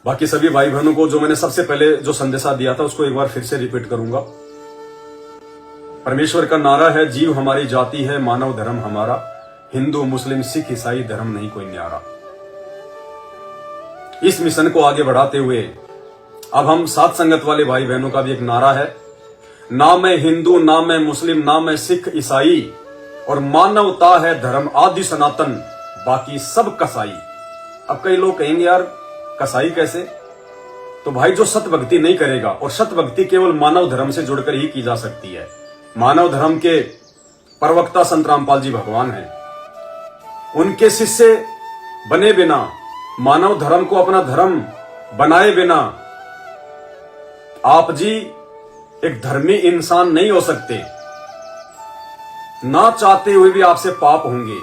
बाकी सभी भाई बहनों को जो मैंने सबसे पहले जो संदेशा दिया था उसको एक बार फिर से रिपीट करूंगा। परमेश्वर का नारा है, जीव हमारी जाति है, मानव धर्म हमारा, हिंदू मुस्लिम सिख ईसाई धर्म नहीं कोई न्यारा। इस मिशन को आगे बढ़ाते हुए अब हम साथ संगत वाले भाई बहनों का भी एक नारा है, ना मैं हिंदू ना मैं मुस्लिम ना मैं सिख ईसाई, और मानवता है धर्म आदि सनातन, बाकी सब कसाई। अब कई लोग कहेंगे यार कसाई कैसे? तो भाई जो सत भक्ति नहीं करेगा, और सत भक्ति केवल मानव धर्म से जुड़कर ही की जा सकती है। मानव धर्म के प्रवक्ता संत रामपाल जी भगवान हैं, उनके शिष्य बने बिना, मानव धर्म को अपना धर्म बनाए बिना आप जी एक धर्मी इंसान नहीं हो सकते। ना चाहते हुए भी आपसे पाप होंगे,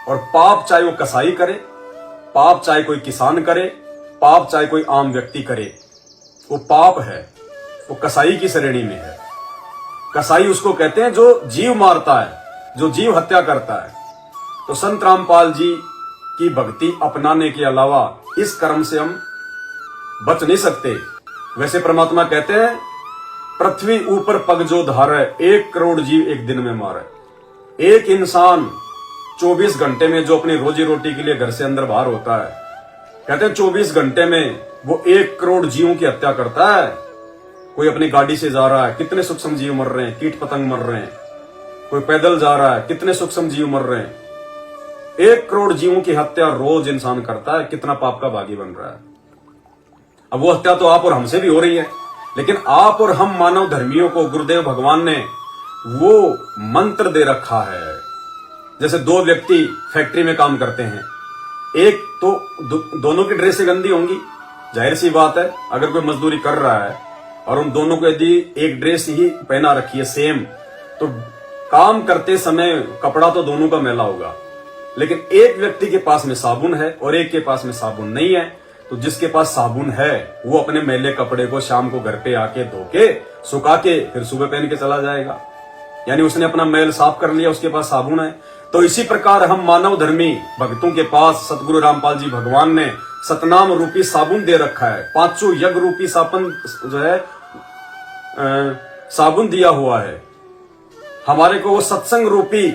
और पाप चाहे वो कसाई करे, पाप चाहे कोई किसान करे, पाप चाहे कोई आम व्यक्ति करे, वो पाप है, वो कसाई की श्रेणी में है। कसाई उसको कहते हैं जो जीव मारता है, जो जीव हत्या करता है। तो संत रामपाल जी की भक्ति अपनाने के अलावा इस कर्म से हम बच नहीं सकते। वैसे परमात्मा कहते हैं, पृथ्वी ऊपर पग जो धारे, 1 करोड़ जीव एक दिन में मारे। एक इंसान 24 घंटे में जो अपनी रोजी रोटी के लिए घर से अंदर बाहर होता है, कहते हैं 24 घंटे में वो 1 करोड़ जीवों की हत्या करता है। कोई अपनी गाड़ी से जा रहा है, कितने सूक्ष्म जीव मर रहे हैं, कीट पतंग मर रहे हैं। कोई पैदल जा रहा है, कितने सूक्ष्म जीव मर रहे हैं। 1 करोड़ जीवों की हत्या रोज इंसान करता है, कितना पाप का भागी बन रहा है। अब वो हत्या तो आप और हमसे भी हो रही है, लेकिन आप और हम मानव धर्मियों को गुरुदेव भगवान ने वो मंत्र दे रखा है। जैसे 2 व्यक्ति फैक्ट्री में काम करते हैं, एक तो दोनों की ड्रेसें गंदी होंगी, जाहिर सी बात है। अगर कोई मजदूरी कर रहा है और उन दोनों को यदि एक ड्रेस ही पहना रखी है सेम, तो काम करते समय कपड़ा तो दोनों का मैला होगा। लेकिन एक व्यक्ति के पास में साबुन है और एक के पास में साबुन नहीं है, तो जिसके पास साबुन है वो अपने मैले कपड़े को शाम को घर पे आके धो के सुखा के फिर सुबह पहन के चला जाएगा, यानी उसने अपना मैल साफ कर लिया, उसके पास साबुन है। तो इसी प्रकार हम मानव धर्मी भक्तों के पास सतगुरु रामपाल जी भगवान ने सतनाम रूपी साबुन दे रखा है, 5 यज्ञ रूपी जो है साबुन दिया हुआ है। हमारे को वो सत्संग रूपी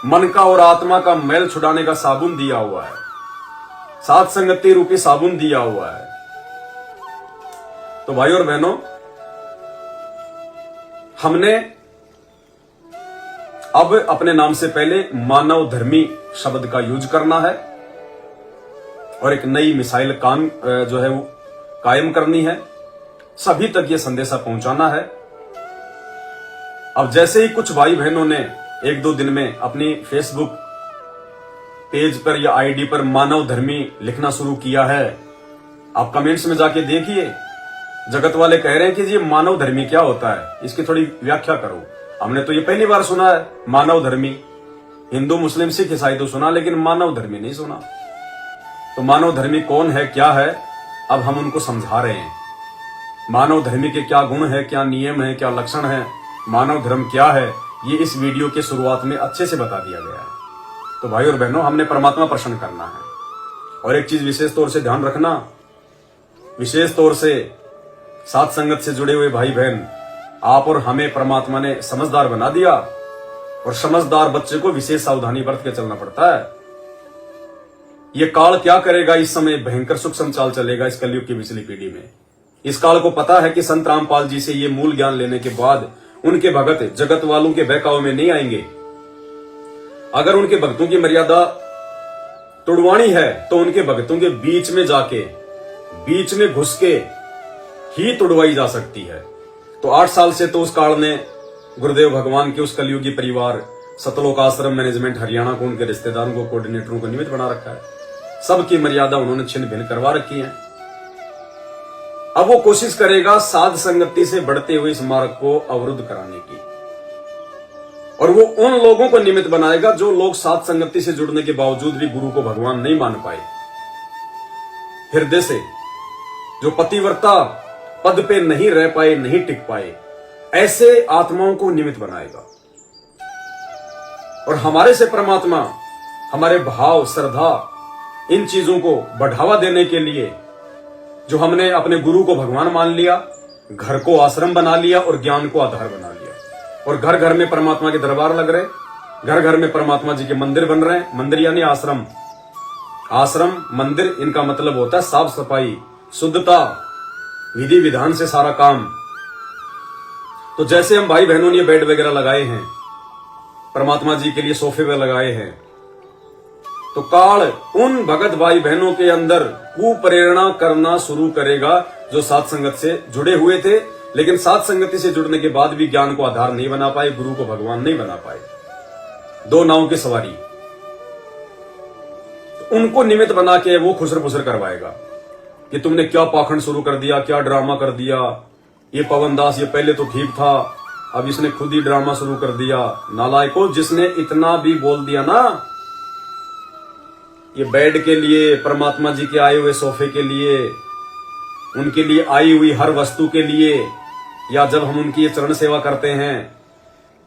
मन का और आत्मा का मैल छुड़ाने का साबुन दिया हुआ है, साथ संगति रूपी साबुन दिया हुआ है। तो भाई और बहनों, हमने अब अपने नाम से पहले मानव धर्मी शब्द का यूज करना है और एक नई मिसाइल जो है वो कायम करनी है, सभी तक ये संदेशा पहुंचाना है। अब जैसे ही कुछ भाई बहनों ने 1-2 दिन में अपनी फेसबुक पेज पर या आईडी पर मानव धर्मी लिखना शुरू किया है, आप कमेंट्स में जाके देखिए, जगत वाले कह रहे हैं कि ये मानव धर्मी क्या होता है, इसकी थोड़ी व्याख्या करो। हमने तो ये पहली बार सुना है मानव धर्मी, हिंदू मुस्लिम सिख ईसाई तो सुना, लेकिन मानव धर्मी नहीं सुना। तो मानव धर्मी कौन है, क्या है, अब हम उनको समझा रहे हैं। मानव धर्मी के क्या गुण है, क्या नियम है, क्या लक्षण है, मानव धर्म क्या है, ये इस वीडियो के शुरुआत में अच्छे से बता दिया गया है। तो भाई और बहनों, हमने परमात्मा प्रसन्न करना है। और एक चीज विशेष तौर से ध्यान रखना, विशेष तौर से साथ संगत से जुड़े हुए भाई बहन, आप और हमें परमात्मा ने समझदार बना दिया, और समझदार बच्चे को विशेष सावधानी बरत के चलना पड़ता है। ये काल क्या करेगा, इस समय भयंकर सूक्ष्म चाल चलेगा इस कलयुग की पिछली पीढ़ी में। इस काल को पता है कि संत रामपाल जी से ये मूल ज्ञान लेने के बाद उनके भगत जगत वालों के बहकावे में नहीं आएंगे। अगर उनके भक्तों की मर्यादा तुड़वानी है तो उनके भक्तों के बीच में जाके, बीच में घुस के ही तुड़वाई जा सकती है। तो 8 साल से तो उस काल ने गुरुदेव भगवान के उस कलयुगी परिवार सतलोक आश्रम मैनेजमेंट हरियाणा को, उनके रिश्तेदारों को, कोऑर्डिनेटरों को निमित्त बना रखा है। सबकी मर्यादा उन्होंने छिन्न भिन्न करवा रखी है। अब वो कोशिश करेगा साध संगति से बढ़ते हुए इस मार्ग को अवरुद्ध कराने की, और वो उन लोगों को निमित्त बनाएगा जो लोग साध संगति से जुड़ने के बावजूद भी गुरु को भगवान नहीं मान पाए, हृदय से जो पतिव्रता पद पे नहीं रह पाए, नहीं टिक पाए, ऐसे आत्माओं को निमित्त बनाएगा। और हमारे से परमात्मा हमारे भाव, श्रद्धा, इन चीजों को बढ़ावा देने के लिए जो हमने अपने गुरु को भगवान मान लिया, घर को आश्रम बना लिया और ज्ञान को आधार बना लिया, और घर घर में परमात्मा के दरबार लग रहे, घर घर में परमात्मा जी के मंदिर बन रहे हैं। मंदिर यानी आश्रम, आश्रम मंदिर इनका मतलब होता है साफ सफाई, शुद्धता, विधि विधान से सारा काम। तो जैसे हम भाई बहनों ने बेड वगैरह लगाए हैं, परमात्मा जी के लिए सोफे पे लगाए हैं, तो काल उन भगत भाई बहनों के अंदर कुप्रेरणा करना शुरू करेगा जो सात संगत से जुड़े हुए थे, लेकिन सात संगति से जुड़ने के बाद भी ज्ञान को आधार नहीं बना पाए, गुरु को भगवान नहीं बना पाए। दो नाव की सवारी, तो उनको निमित्त बना के वो खुसर फुसर करवाएगा कि तुमने क्या पाखंड शुरू कर दिया, क्या ड्रामा कर दिया, ये पवन दास ये पहले तो ठीक था, अब इसने खुद ही ड्रामा शुरू कर दिया। नालायको, जिसने इतना भी बोल दिया ना, ये बेड के लिए, परमात्मा जी के आए हुए सोफे के लिए, उनके लिए आई हुई हर वस्तु के लिए, या जब हम उनकी ये चरण सेवा करते हैं,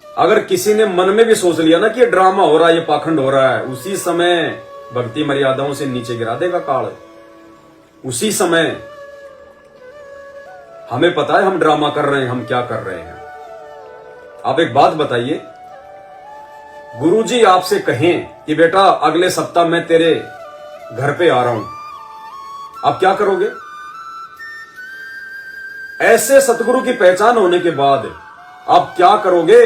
अगर किसी ने मन में भी सोच लिया ना कि ये ड्रामा हो रहा है, ये पाखंड हो रहा है, उसी समय भक्ति मर्यादाओं से नीचे गिरा देगा काल। उसी समय हमें पता है हम ड्रामा कर रहे हैं, हम क्या कर रहे हैं। आप एक बात बताइए, गुरुजी आपसे कहें कि बेटा अगले सप्ताह मैं तेरे घर पे आ रहा हूं, आप क्या करोगे? ऐसे सतगुरु की पहचान होने के बाद आप क्या करोगे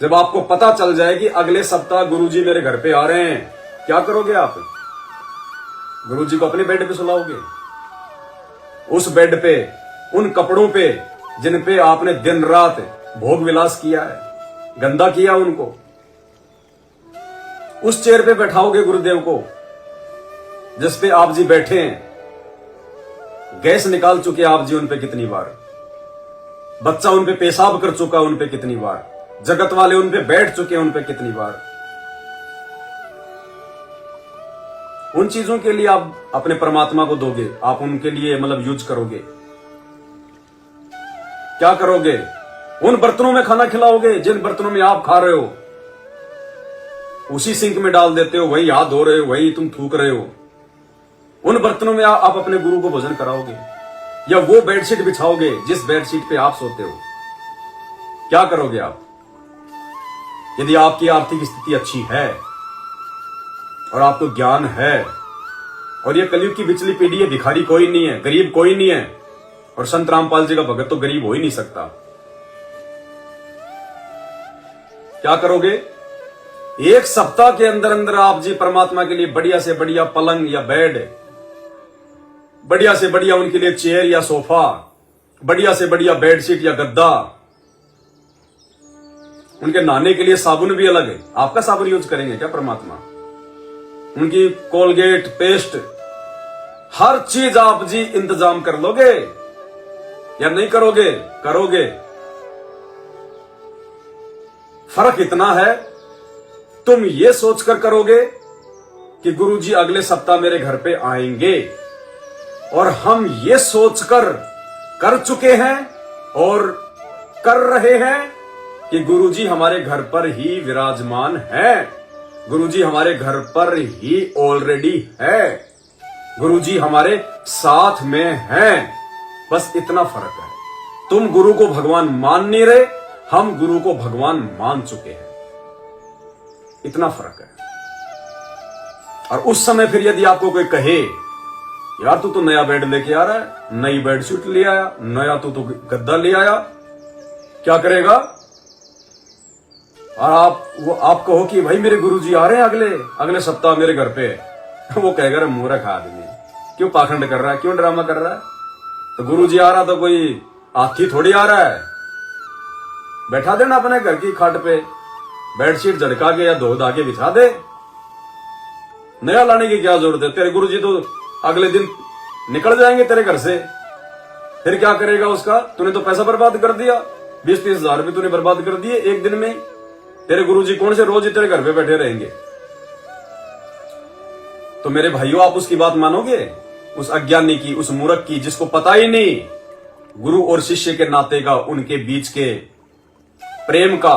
जब आपको पता चल जाए कि अगले सप्ताह गुरुजी मेरे घर पे आ रहे हैं? क्या करोगे आप? गुरुजी को अपने बेड पे सुलाओगे, उस बेड पे, उन कपड़ों पे जिन पे आपने दिन रात भोग विलास किया है, गंदा किया उनको, उस चेयर पे बैठाओगे गुरुदेव को जिस पे आप जी बैठे हैं। गैस निकाल चुके आप जी उन पे कितनी बार, बच्चा उन पे पेशाब कर चुका उन पे कितनी बार, जगत वाले उन पे बैठ चुके उन पे कितनी बार। उन चीजों के लिए आप अपने परमात्मा को दोगे, आप उनके लिए मतलब यूज करोगे। क्या करोगे? उन बर्तनों में खाना खिलाओगे जिन बर्तनों में आप खा रहे हो, उसी सिंक में डाल देते हो, वही हाथ धो रहे हो, वही तुम थूक रहे हो। उन बर्तनों में आप अपने गुरु को भोजन कराओगे, या वो बेडशीट बिछाओगे जिस बेडशीट पे आप सोते हो। क्या करोगे आप? यदि आपकी आर्थिक स्थिति अच्छी है और आपको ज्ञान है, और ये कलयुग की बिचली पीढ़ी है, भिखारी कोई नहीं है, गरीब कोई नहीं है, और संत रामपाल जी का भगत तो गरीब हो ही नहीं सकता। क्या करोगे? एक सप्ताह के अंदर अंदर आप जी परमात्मा के लिए बढ़िया से बढ़िया पलंग या बेड, बढ़िया से बढ़िया उनके लिए चेयर या सोफा, बढ़िया से बढ़िया बेडशीट या गद्दा, उनके नहाने के लिए साबुन भी अलग है। आपका साबुन यूज करेंगे क्या परमात्मा? उनकी कोलगेट, पेस्ट, हर चीज आप जी इंतजाम कर लोगे या नहीं करोगे? करोगे। फर्क इतना है, तुम ये सोचकर करोगे कि गुरुजी अगले सप्ताह मेरे घर पे आएंगे, और हम ये सोचकर कर चुके हैं और कर रहे हैं कि गुरुजी हमारे घर पर ही विराजमान है, गुरुजी हमारे घर पर ही ऑलरेडी है, गुरुजी हमारे साथ में हैं। बस इतना फर्क है। तुम गुरु को भगवान मान नहीं रहे, हम गुरु को भगवान मान चुके हैं। इतना फर्क है। और उस समय फिर यदि आपको कोई कहे यार तू तो नया बेड लेके आ रहा है, नई बेडशीट ले आया, नया तू तो गद्दा ले आया, क्या करेगा? और आप कहो कि भाई मेरे गुरुजी आ रहे हैं अगले सप्ताह मेरे घर पे, वो कहेगा रे मूर्ख आदमी, क्यों पाखंड कर रहा है, क्यों ड्रामा कर रहा है? तो गुरुजी आ रहा तो कोई हाथी थोड़ी आ रहा है। बैठा देना अपने घर की खाट पे, बेडशीट झड़का के या धो धा के बिछा दे, नया लाने की क्या जरूरत है? तेरे गुरुजी तो अगले दिन निकल जाएंगे तेरे घर से, फिर क्या करेगा उसका? तूने तो पैसा बर्बाद कर दिया, 20-30 हजार रुपये तूने बर्बाद कर दिए एक दिन में। तेरे गुरुजी कौन से रोज ही तेरे घर पे बैठे रहेंगे? तो मेरे भाइयों, आप उसकी बात मानोगे? उस अज्ञानी की, उस मूर्ख की, जिसको पता ही नहीं गुरु और शिष्य के नाते का, उनके बीच के प्रेम का?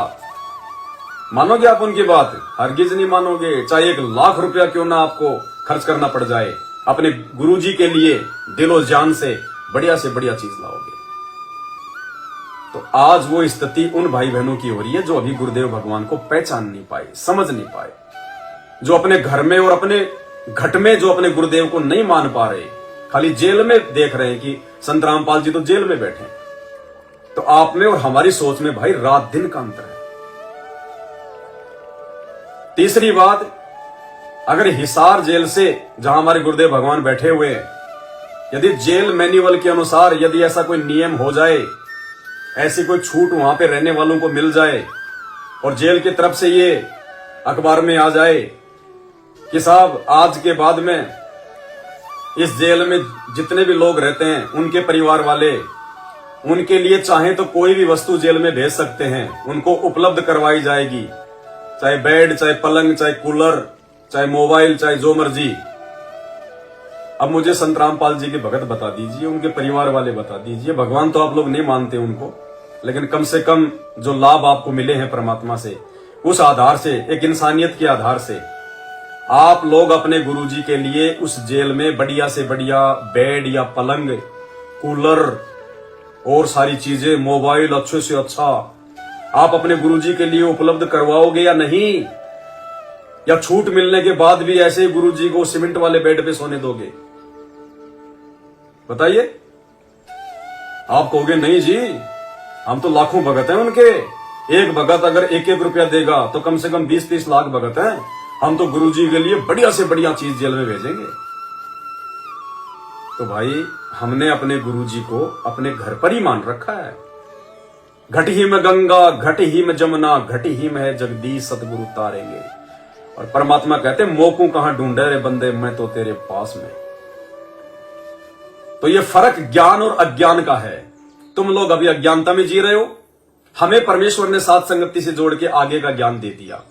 मानोगे आप उनकी बात? हरगिज नहीं मानोगे, चाहे 1 लाख रुपया क्यों ना आपको खर्च करना पड़ जाए। अपने गुरुजी के लिए दिलो जान से बढ़िया चीज लाओगे। तो आज वो स्थिति उन भाई बहनों की हो रही है जो अभी गुरुदेव भगवान को पहचान नहीं पाए, समझ नहीं पाए, जो अपने घर में और अपने घट में जो अपने गुरुदेव को नहीं मान पा रहे, खाली जेल में देख रहे हैं कि संत रामपाल जी तो जेल में बैठे। तो आप में और हमारी सोच में भाई रात दिन का अंतर है। तीसरी बात, अगर हिसार जेल से जहां हमारे गुरुदेव भगवान बैठे हुए हैं, यदि जेल मैन्युअल के अनुसार यदि ऐसा कोई नियम हो जाए, ऐसी कोई छूट वहां पे रहने वालों को मिल जाए और जेल की तरफ से ये अखबार में आ जाए कि साहब आज के बाद में इस जेल में जितने भी लोग रहते हैं उनके परिवार वाले उनके लिए चाहे तो कोई भी वस्तु जेल में भेज सकते हैं, उनको उपलब्ध करवाई जाएगी, चाहे बेड, चाहे पलंग, चाहे कूलर, चाहे मोबाइल, चाहे जो मर्जी। अब मुझे संत रामपाल जी के भगत बता दीजिए, उनके परिवार वाले बता दीजिए। भगवान तो आप लोग नहीं मानते उनको, लेकिन कम से कम जो लाभ आपको मिले हैं परमात्मा से, उस आधार से, एक इंसानियत के आधार से आप लोग अपने गुरुजी के लिए उस जेल में बढ़िया से बढ़िया बेड या पलंग, कूलर और सारी चीजें, मोबाइल अच्छे से अच्छा आप अपने गुरुजी के लिए उपलब्ध करवाओगे या नहीं? या छूट मिलने के बाद भी ऐसे ही गुरुजी को सीमेंट वाले बेड पे सोने दोगे? बताइए। आप कहोगे नहीं जी, हम तो लाखों भगत हैं उनके, एक भगत अगर 1-1 रुपया देगा तो कम से कम 20-30 लाख भगत हैं, हम तो गुरुजी के लिए बढ़िया से बढ़िया चीज जेल में भेजेंगे। तो भाई हमने अपने गुरुजी को अपने घर पर ही मान रखा है। घट ही में गंगा, घट ही में जमुना, घट ही में है जगदीश सतगुरु तारेंगे। और परमात्मा कहते मोकू कहां ढूंढे रे बंदे, मैं तो तेरे पास में। तो ये फर्क ज्ञान और अज्ञान का है। तुम लोग अभी अज्ञानता में जी रहे हो, हमें परमेश्वर ने साथ संगति से जोड़ के आगे का ज्ञान दे दिया।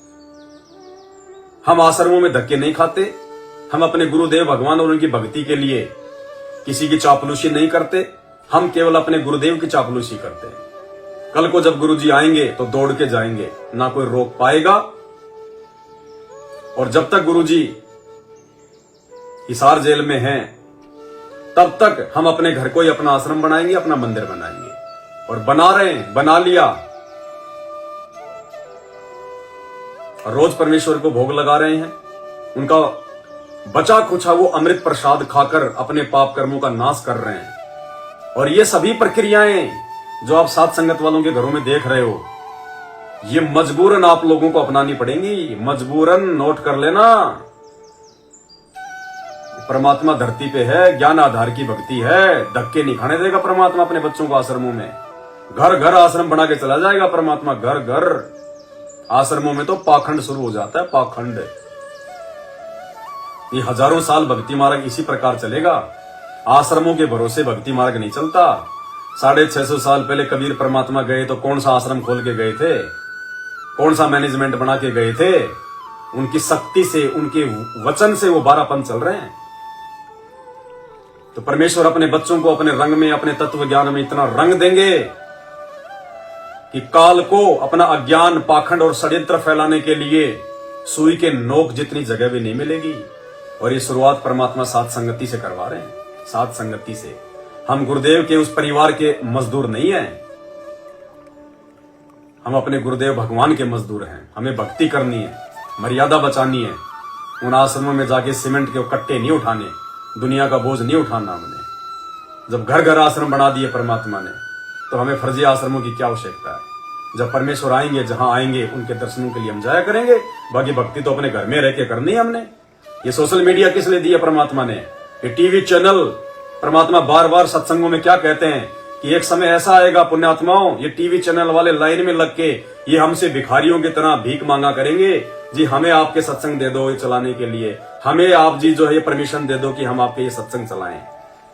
हम आश्रमों में धक्के नहीं खाते, हम अपने गुरुदेव भगवान और उनकी भक्ति के लिए किसी की चापलूसी नहीं करते, हम केवल अपने गुरुदेव की चापलूसी करते हैं। कल को जब गुरुजी आएंगे तो दौड़ के जाएंगे, ना कोई रोक पाएगा। और जब तक गुरुजी हिसार जेल में हैं, तब तक हम अपने घर को ही अपना आश्रम बनाएंगे, अपना मंदिर बनाएंगे। और बना रहे हैं, बना लिया, और रोज परमेश्वर को भोग लगा रहे हैं। उनका बचा खुचा वो अमृत प्रसाद खाकर अपने पाप कर्मों का नाश कर रहे हैं। और ये सभी प्रक्रियाएं जो आप साथ संगत वालों के घरों में देख रहे हो, ये मजबूरन आप लोगों को अपनानी पड़ेंगी, मजबूरन। नोट कर लेना, परमात्मा धरती पे है, ज्ञान आधार की भक्ति है, धक्के नहीं खाने देगा परमात्मा अपने बच्चों को आश्रमों में। घर घर आश्रम बना के चला जाएगा परमात्मा, घर घर। आश्रमों में तो पाखंड शुरू हो जाता है, पाखंड। ये हजारों साल भक्ति मार्ग इसी प्रकार चलेगा। आश्रमों के भरोसे भक्ति मार्ग नहीं चलता। 650 साल पहले कबीर परमात्मा गए तो कौन सा आश्रम खोल के गए थे, कौन सा मैनेजमेंट बना के गए थे? उनकी शक्ति से, उनके वचन से वो 12 पंथ चल रहे हैं। तो परमेश्वर अपने बच्चों को अपने रंग में, अपने तत्व ज्ञान में इतना रंग देंगे कि काल को अपना अज्ञान, पाखंड और षड्यंत्र फैलाने के लिए सुई के नोक जितनी जगह भी नहीं मिलेगी। और ये शुरुआत परमात्मा साथ संगति से करवा रहे हैं, साथ संगति से। हम गुरुदेव के उस परिवार के मजदूर नहीं हैं, हम अपने गुरुदेव भगवान के मजदूर हैं। हमें भक्ति करनी है, मर्यादा बचानी है। उन आश्रमों में जाके सीमेंट के कट्टे नहीं उठाने, दुनिया का बोझ नहीं उठाना हमने। जब घर घर आश्रम बना दिए परमात्मा ने, तो हमें फर्जी आश्रमों की क्या आवश्यकता है? जब परमेश्वर आएंगे, जहां आएंगे, उनके दर्शनों के लिए हम जाया करेंगे। बाकी भक्ति तो अपने घर में रह के करनी है हमने। ये सोशल मीडिया किस लिए दिया परमात्मा ने? ये टीवी चैनल, परमात्मा बार बार सत्संगों में क्या कहते हैं कि एक समय ऐसा आएगा पुण्यात्माओं, ये टीवी चैनल वाले लाइन में लग के ये हमसे भिखारियों की तरह भीख मांगा करेंगे, जी हमें आपके सत्संग दे दो ये चलाने के लिए, हमें आप जी जो है ये परमिशन दे दो कि हम आपके ये सत्संग चलाएं।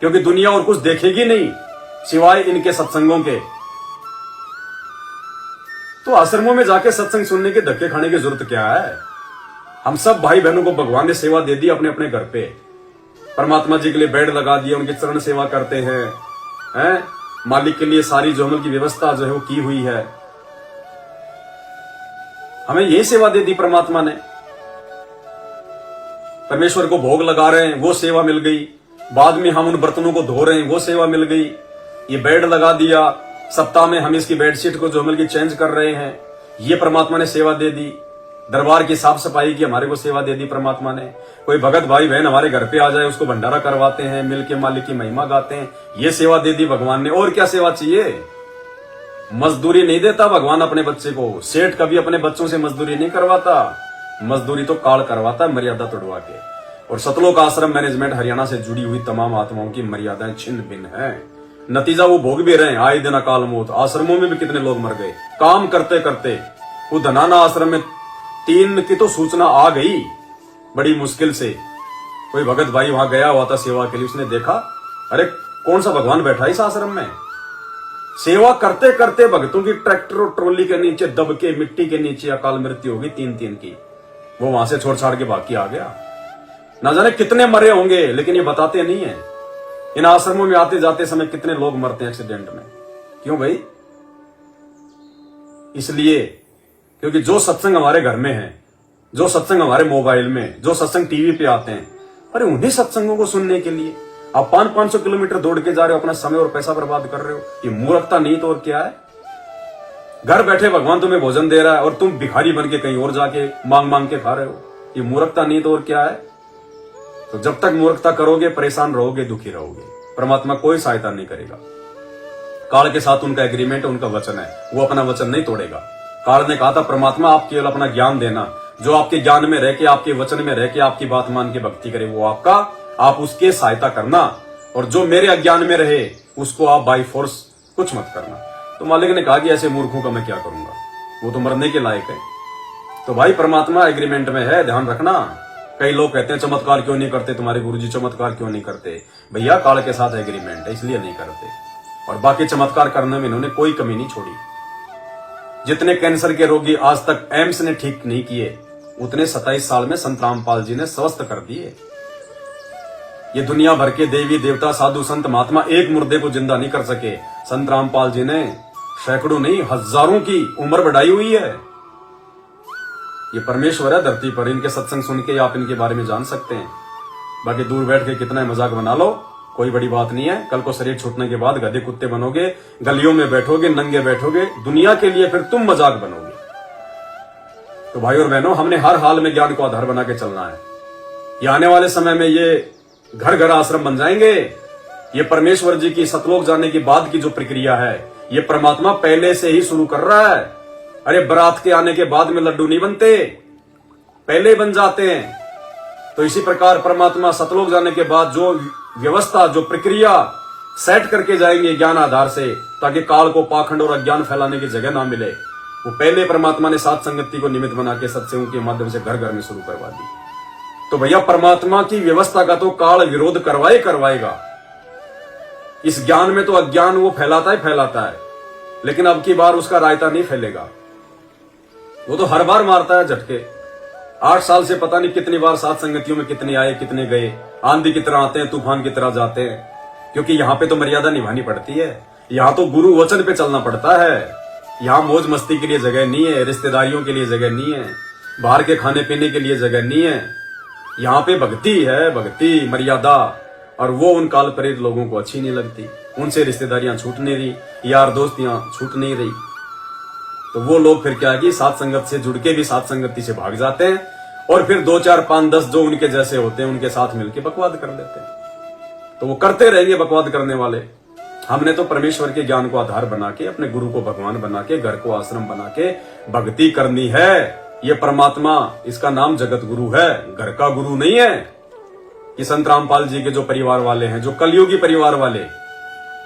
क्योंकि दुनिया और कुछ देखेगी नहीं सिवाय इनके सत्संगों के। तो आश्रमों में जाके सत्संग सुनने के धक्के खाने की जरूरत क्या है? हम सब भाई बहनों को भगवान ने सेवा दे दी अपने अपने घर पे। परमात्मा जी के लिए बेड लगा दिए, उनकी चरण सेवा करते हैं, मालिक के लिए सारी जो की व्यवस्था जो है वो की हुई है। हमें यही सेवा दे दी परमात्मा ने। परमेश्वर को भोग लगा रहे हैं, वो सेवा मिल गई। बाद में हम उन बर्तनों को धो रहे हैं, वो सेवा मिल गई। ये बेड लगा दिया, सप्ताह में हम इसकी बेडशीट को जो मिल की चेंज कर रहे हैं, ये परमात्मा ने सेवा दे दी। दरबार की साफ सफाई की हमारे को सेवा दे दी परमात्मा ने। कोई भगत भाई बहन हमारे घर पे आ जाए, उसको भंडारा करवाते हैं, मिल के मालिक की महिमा गाते हैं, ये सेवा दे दी भगवान ने। और क्या सेवा चाहिए? मजदूरी नहीं देता भगवान अपने बच्चे को। सेठ कभी अपने बच्चों से मजदूरी नहीं करवाता, मजदूरी तो काल करवाता है, मर्यादा तोड़वा के। और सतलोक आश्रम मैनेजमेंट हरियाणा से जुड़ी हुई तमाम आत्माओं की मर्यादाएं छिन्न भिन्न है। नतीजा वो भोग भी रहे हैं, आए दिन अकाल मौत। आश्रमों में भी कितने लोग मर गए काम करते करते। वो धनाना आश्रम में 3 की तो सूचना आ गई बड़ी मुश्किल से। कोई भगत भाई वहां गया हुआ था सेवा के लिए, उसने देखा अरे कौन सा भगवान बैठा है इस आश्रम में। सेवा करते करते भक्तों की ट्रैक्टर और ट्रॉली के नीचे दब के मिट्टी के नीचे अकाल मृत्यु होगी 3 की। वो वहां से छोड़ छाड़ के बाकी आ गया। ना जाने कितने मरे होंगे, लेकिन ये बताते नहीं है। इन आश्रमों में आते जाते समय कितने लोग मरते हैं एक्सीडेंट में। क्यों भाई? इसलिए क्योंकि जो सत्संग हमारे घर में है, जो सत्संग हमारे मोबाइल में, जो सत्संग टीवी पे आते हैं, अरे उन्हीं सत्संगों को सुनने के लिए आप 500-500 किलोमीटर दौड़ के जा रहे हो, अपना समय और पैसा बर्बाद कर रहे हो। ये मूर्खता नहीं तो और क्या है? घर बैठे भगवान तुम्हें भोजन दे रहा है और तुम भिखारी बन के कहीं और जाके मांग मांग के खा रहे हो। ये मूर्खता नहीं तो और क्या है? तो जब तक मूर्खता करोगे, परेशान रहोगे, दुखी रहोगे। परमात्मा कोई सहायता नहीं करेगा। काल के साथ उनका एग्रीमेंट, उनका वचन है, वो अपना वचन नहीं तोड़ेगा। काल ने कहा था परमात्मा आप केवल अपना ज्ञान देना, जो आपके ज्ञान में रह के, आपके वचन में रह के, आपकी बात मान के भक्ति करे वो आपका, आप उसके सहायता करना, और जो मेरे अज्ञान में रहे उसको आप बाई फोर्स कुछ मत करना। तो मालिक ने कहा कि ऐसे मूर्खों का मैं क्या करूंगा, वो तो मरने के लायक है। तो भाई परमात्मा एग्रीमेंट में है, ध्यान रखना। कई लोग कहते हैं चमत्कार क्यों नहीं करते तुम्हारे गुरुजी, चमत्कार क्यों नहीं करते? भैया काल के साथ एग्रीमेंट है, इसलिए नहीं करते। और बाकी चमत्कार करने में इन्होंने कोई कमी नहीं छोड़ी। जितने कैंसर के रोगी आज तक एम्स ने ठीक नहीं किए, उतने 27 साल में संत रामपाल जी ने स्वस्थ कर दिए। ये दुनिया भर के देवी देवता साधु संत महात्मा एक मुर्दे को जिंदा नहीं कर सके। संत रामपाल जी ने सैकड़ों नहीं हजारों की उम्र बढ़ाई हुई है। ये परमेश्वर है धरती पर। इनके सत्संग सुन के आप इनके बारे में जान सकते हैं। बाकी दूर बैठ के कितना मजाक बना लो, कोई बड़ी बात नहीं है। कल को शरीर छूटने के बाद गधे कुत्ते बनोगे, गलियों में बैठोगे, नंगे बैठोगे, दुनिया के लिए फिर तुम मजाक बनोगे। तो भाई और बहनों, हमने हर हाल में ज्ञान को आधार बना के चलना है। ये आने वाले समय में ये घर घर आश्रम बन जाएंगे। ये परमेश्वर जी की सतलोक जाने के बाद की जो प्रक्रिया है, ये परमात्मा पहले से ही शुरू कर रहा है। अरे बारात के आने के बाद में लड्डू नहीं बनते, पहले बन जाते हैं। तो इसी प्रकार परमात्मा सतलोक जाने के बाद जो व्यवस्था, जो प्रक्रिया सेट करके जाएंगे ज्ञान आधार से, ताकि काल को पाखंड और अज्ञान फैलाने की जगह ना मिले, वो पहले परमात्मा ने सात संगति को निमित्त बना के सत्संगों के माध्यम से घर घर में शुरू करवा दी। तो भैया परमात्मा की व्यवस्था का तो काल विरोध करवाएगा। इस ज्ञान में तो अज्ञान वो फैलाता है, लेकिन अब की बार उसका रायता नहीं फैलेगा। वो तो हर बार मारता है झटके। 8 साल से पता नहीं कितनी बार सात संगतियों में कितने आए कितने गए, आंधी की तरह आते हैं, तूफान की तरह जाते हैं। क्योंकि यहाँ पे तो मर्यादा निभानी पड़ती है, यहाँ तो गुरु वचन पे चलना पड़ता है। यहाँ मौज मस्ती के लिए जगह नहीं है, रिश्तेदारियों के लिए जगह नहीं है, बाहर के खाने पीने के लिए जगह नहीं है। यहाँ पे भक्ति है, भक्ति मर्यादा, और वो उन काल प्रेरित लोगों को अच्छी नहीं लगती। उनसे रिश्तेदारियां छूट नहीं रही, यार दोस्तियां छूट नहीं रही। तो वो लोग फिर क्या है कि सात संगत से जुड़ के भी सात संगति से भाग जाते हैं, और फिर 2, 4, 5, 10 जो उनके जैसे होते हैं उनके साथ मिलकर बकवाद कर देते हैं। तो वो करते रहेंगे बकवाद करने वाले। हमने तो परमेश्वर के ज्ञान को आधार बना के, अपने गुरु को भगवान बना के, घर को आश्रम बना के भक्ति करनी है। ये परमात्मा, इसका नाम जगत गुरु है, घर का गुरु नहीं है। ये संत रामपाल जी के जो परिवार वाले हैं, जो कलयुगी परिवार वाले,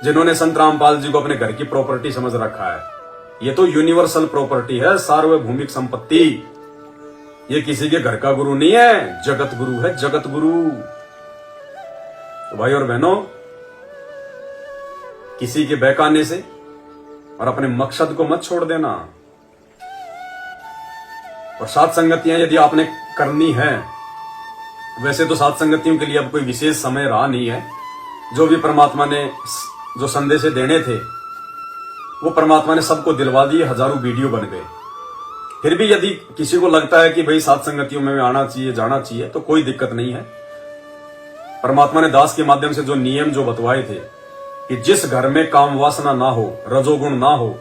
जिन्होंने संत रामपाल जी को अपने घर की प्रॉपर्टी समझ रखा है, ये तो यूनिवर्सल प्रॉपर्टी है, सार्वभौमिक संपत्ति। ये किसी के घर का गुरु नहीं है, जगत गुरु है, जगत गुरु। तो भाई और बहनों, किसी के बहकाने से और अपने मकसद को मत छोड़ देना। और सात संगतियां यदि आपने करनी है, वैसे तो सात संगतियों के लिए अब कोई विशेष समय रहा नहीं है। जो भी परमात्मा ने जो संदेश देने थे, वो परमात्मा ने सबको दिलवा दिए। हजारों वीडियो बन गए, फिर भी यदि किसी को लगता है कि भाई सात संगतियों में आना चाहिए, जाना चाहिए, तो कोई दिक्कत नहीं है। परमात्मा ने दास के माध्यम से जो नियम जो बतवाए थे कि जिस घर में काम वासना ना हो, रजोगुण ना हो,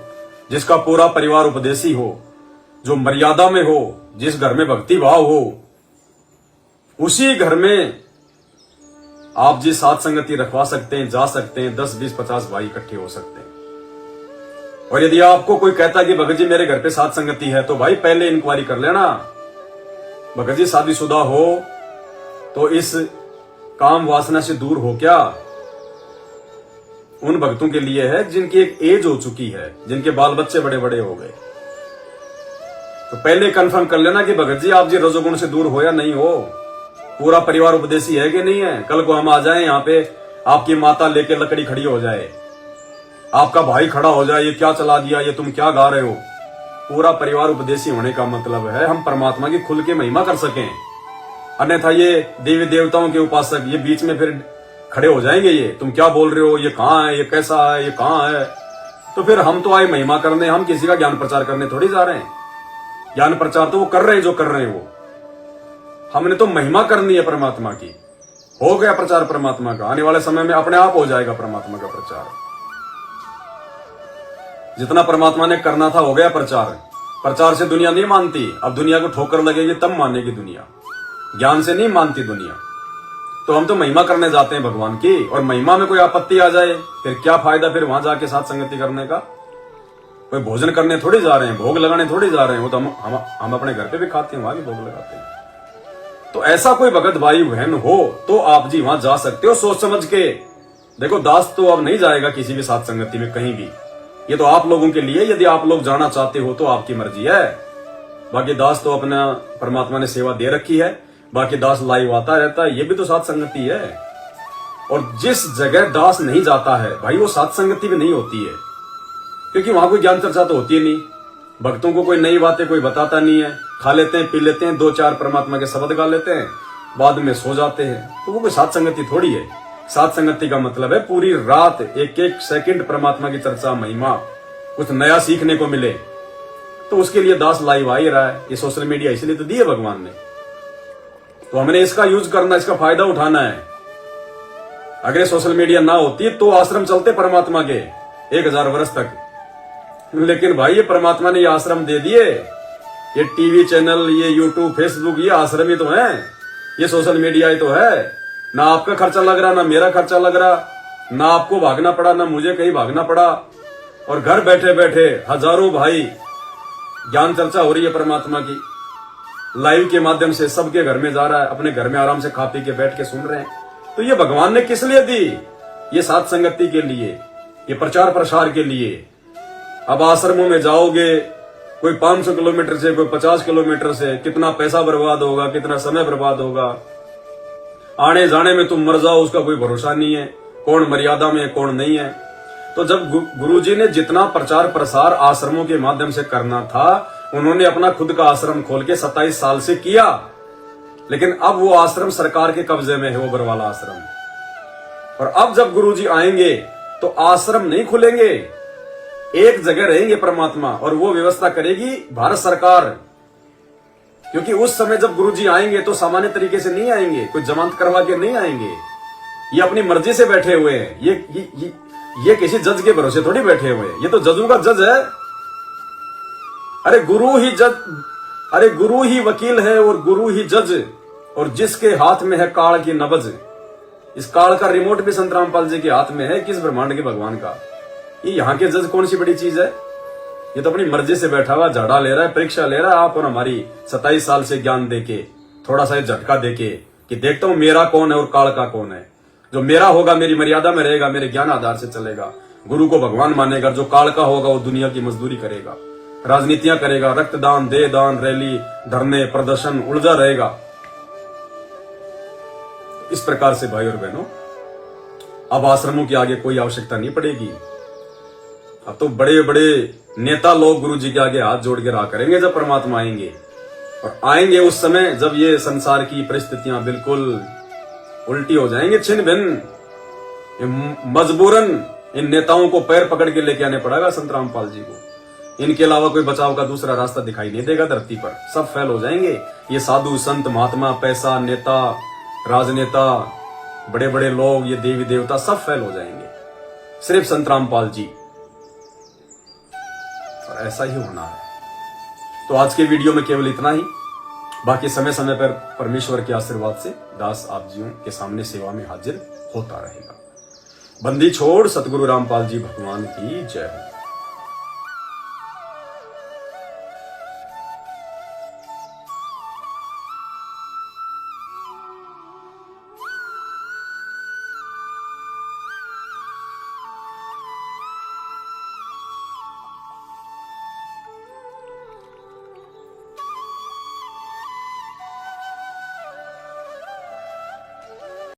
जिसका पूरा परिवार उपदेशी हो, जो मर्यादा में हो, जिस घर में भक्ति भाव हो, उसी घर में आप जी सात संगति रखवा सकते हैं, जा सकते हैं, 10, 20, 50 भाई इकट्ठे हो सकते हैं। और यदि आपको कोई कहता है कि भगत जी मेरे घर पे सात संगति है, तो भाई पहले इंक्वायरी कर लेना। भगत जी शादीशुदा हो तो इस काम वासना से दूर हो क्या? उन भक्तों के लिए है जिनकी एक एज हो चुकी है, जिनके बाल बच्चे बड़े बड़े हो गए। तो पहले कंफर्म कर लेना कि भगत जी आप जी रजोगुण से दूर हो या नहीं हो, पूरा परिवार उपदेशी है कि नहीं है। कल को हम आ जाएं यहाँ पे, आपकी माता लेके लकड़ी खड़ी हो जाए, आपका भाई खड़ा हो जाए, ये क्या चला दिया, ये तुम क्या गा रहे हो। पूरा परिवार उपदेशी होने का मतलब है हम परमात्मा की खुल के महिमा कर सकें। अन्यथा ये देवी देवताओं के उपासक ये बीच में फिर खड़े हो जाएंगे, ये तुम क्या बोल रहे हो, ये कहाँ है, ये कैसा है, ये कहाँ है। तो फिर हम तो आए महिमा करने, हम किसी का ज्ञान प्रचार करने थोड़ी जा रहे हैं। ज्ञान प्रचार तो वो कर रहे हैं जो कर रहे हैं वो, हमने तो महिमा करनी है परमात्मा की। हो गया प्रचार परमात्मा का, आने वाले समय में अपने आप हो जाएगा परमात्मा का प्रचार। जितना परमात्मा ने करना था हो गया प्रचार। प्रचार से दुनिया नहीं मानती, अब दुनिया को ठोकर लगेगी तब मानेगी दुनिया, ज्ञान से नहीं मानती दुनिया। तो हम तो महिमा करने जाते हैं भगवान की, और महिमा में कोई आपत्ति आ जाए फिर क्या फायदा, फिर वहां जाके साथ संगति करने का। कोई भोजन करने थोड़ी जा रहे हैं, भोग लगाने थोड़ी जा रहे हैं, वो तो हम अपने घर पे भी खाते हैं, वहां भी भोग लगाते हैं। तो ऐसा कोई भगत भाई बहन हो तो आप जी वहां जा सकते हो सोच समझ के। देखो दास तो अब नहीं जाएगा किसी भी साथ संगति में कहीं भी, ये तो आप लोगों के लिए, यदि आप लोग जाना चाहते हो तो आपकी मर्जी है। बाकी दास तो अपना परमात्मा ने सेवा दे रखी है, बाकी दास लाइव आता रहता है, ये भी तो साथ संगति है। और जिस जगह दास नहीं जाता है भाई वो साथ संगति भी नहीं होती है, क्योंकि वहां कोई ज्ञान चर्चा तो होती है नहीं, भक्तों को कोई नई बातें कोई बताता नहीं है, खा लेते हैं, पी लेते हैं, 2-4 परमात्मा के शब्द गा लेते हैं, बाद में सो जाते हैं। तो वो कोई साथ संगति थोड़ी है। साथ संगति का मतलब है पूरी रात एक एक सेकंड परमात्मा की चर्चा, महिमा, कुछ नया सीखने को मिले। तो उसके लिए दास लाइव आ ही रहा है। ये सोशल मीडिया इसलिए तो दी है भगवान ने, तो हमने इसका यूज करना, इसका फायदा उठाना है। अगर सोशल मीडिया ना होती तो आश्रम चलते परमात्मा के 1000 वर्ष तक। लेकिन भाई ये परमात्मा ने ये आश्रम दे दिए, ये टीवी चैनल, ये यूट्यूब, फेसबुक, ये आश्रम ही तो है, ये सोशल मीडिया ही तो है। ना आपका खर्चा लग रहा, ना मेरा खर्चा लग रहा, ना आपको भागना पड़ा, ना मुझे कहीं भागना पड़ा, और घर बैठे बैठे हजारों भाई ज्ञान चर्चा हो रही है परमात्मा की, लाइव के माध्यम से सबके घर में जा रहा है, अपने घर में आराम से खा पी के बैठ के सुन रहे हैं। तो ये भगवान ने किस लिए दी? ये साथ संगति के लिए, ये प्रचार प्रसार के लिए। अब आश्रमों में जाओगे, कोई 500 किलोमीटर से, कोई 50 किलोमीटर से, कितना पैसा बर्बाद होगा, कितना समय बर्बाद होगा, आने जाने में तुम मर जाओ उसका कोई भरोसा नहीं है, कौन मर्यादा में कौन नहीं है। तो जब गुरुजी ने जितना प्रचार प्रसार आश्रमों के माध्यम से करना था, उन्होंने अपना खुद का आश्रम खोल के 27 साल से किया, लेकिन अब वो आश्रम सरकार के कब्जे में है, वो बरवाला आश्रम। और अब जब गुरुजी आएंगे तो आश्रम नहीं खुलेंगे, एक जगह रहेंगे परमात्मा, और वो व्यवस्था करेगी भारत सरकार। क्योंकि उस समय जब गुरुजी आएंगे तो सामान्य तरीके से नहीं आएंगे, कोई जमानत करवा के नहीं आएंगे, ये अपनी मर्जी से बैठे हुए हैं। ये किसी जज के भरोसे थोड़ी बैठे हुए हैं, ये तो जजों का जज है। अरे गुरु ही वकील है और गुरु ही जज, और जिसके हाथ में है काल की नबज। इस काल का रिमोट भी संत रामपाल जी के हाथ में है, किस ब्रह्मांड के भगवान का। ये यहाँ के जज कौन सी बड़ी चीज है? ये तो अपनी मर्जी से बैठा हुआ झाड़ा ले रहा है, परीक्षा ले रहा है। आप और हमारी 27 साल से ज्ञान देके, थोड़ा सा झटका देके कि देखता हूं मेरा कौन है और काल का कौन है। जो मेरा होगा मेरी मर्यादा में रहेगा, मेरे ज्ञान आधार से चलेगा, गुरु को भगवान मानेगा। जो काल का होगा वो दुनिया की मजदूरी करेगा, राजनीतियां करेगा, रक्तदान, देहदान, रैली, धरने, प्रदर्शन, उलझा रहेगा। इस प्रकार से भाई और बहनों, अब आश्रमों की आगे कोई आवश्यकता नहीं पड़ेगी। अब तो बड़े बड़े नेता लोग गुरु जी के आगे हाथ जोड़ के रहा करेंगे जब परमात्मा आएंगे। और आएंगे उस समय जब ये संसार की परिस्थितियां बिल्कुल उल्टी हो जाएंगे, छिन्न भिन्न। मजबूरन इन नेताओं को पैर पकड़ के लेके आने पड़ेगा संत रामपाल जी को। इनके अलावा कोई बचाव का दूसरा रास्ता दिखाई नहीं देगा धरती पर। सब फेल हो जाएंगे। ये साधु संत महात्मा पैसा नेता राजनेता बड़े बड़े लोग ये देवी देवता सब फेल हो जाएंगे। सिर्फ संत रामपाल जी, और ऐसा ही होना है। तो आज के वीडियो में केवल इतना ही। बाकी समय समय पर परमेश्वर के आशीर्वाद से दास आप जियों के सामने सेवा में हाजिर होता रहेगा। बंदी छोड़ सतगुरु रामपाल जी भगवान की जय हो।